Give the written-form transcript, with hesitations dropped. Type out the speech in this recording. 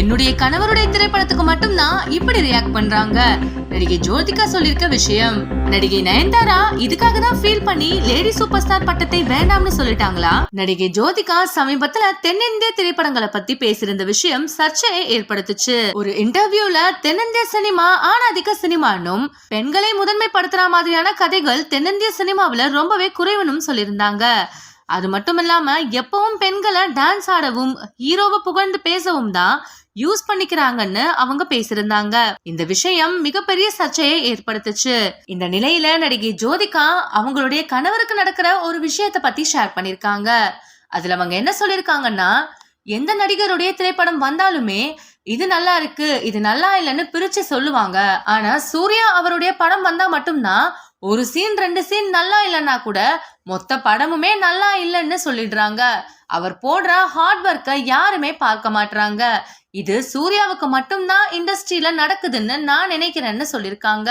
என்னுடைய கணவருடைய திரைப்படத்துக்கு மட்டும் தான் இப்படி ரியாக்ட் பண்றாங்க. நடிகை ஜோதிகா சொல்லிருக்க விஷயம். நடிகை நயன்தாரா இதுக்காக தான் ஃபீல் பண்ணி லேடி சூப்பர் ஸ்டார் பட்டத்தை வேண்டாம்னு சொல்லிட்டாங்களா? நடிகை ஜோதிகா சமீபத்துல தென்னிந்திய திரைப்படங்களை பத்தி பேசியிருந்த விஷயம் சர்ச்சையை ஏற்படுத்துச்சு. ஒரு இன்டர்வியூல தென்னிந்திய சினிமா ஆணாதிக்க சினிமானும் பெண்களை முதன்மைப்படுத்துற மாதிரியான கதைகள் தென்னிந்திய சினிமாவில ரொம்பவே குறைவுன்னு சொல்லியிருந்தாங்க. அது மட்டும் இல்லாம எப்பவும் பெண்களை டான்ஸ் ஆடவும் ஹீரோவை புகழ்ந்து பேசவும் தான் யூஸ் பண்ணிக்கிறாங்கன்னு அவங்க பேசியிருந்தாங்க. இந்த விஷயம் மிகப்பெரிய சர்ச்சையை ஏற்படுத்துச்சு. இந்த நிலையில நடிகை ஜோதிகா அவங்களுடைய கணவருக்கு நடக்கிற ஒரு விஷயத்த பத்தி ஷேர் பண்ணிருக்காங்க. அதுல அவங்க என்ன சொல்லிருக்காங்கன்னா, எந்த நடிகருடைய திரைப்படம் வந்தாலுமே இது நல்லா இருக்கு இது நல்லா இல்லைன்னு பிரிச்சு சொல்லுவாங்க. ஆனா சூர்யா அவருடைய படம் வந்தா மட்டும்தான் ஒரு சீன் 2 சீன் நல்லா இல்லைன்னா கூட மொத்த படமுமே நல்லா இல்லைன்னு சொல்லிடுறாங்க. அவர் போடுற ஹார்ட் ஒர்க்கை யாருமே பார்க்க மாட்டாங்க. இது சூர்யாவுக்கு மட்டும்தான் இண்டஸ்ட்ரியில நடக்குதுன்னு நான் நினைக்கிறேன்னு சொல்லிருக்காங்க.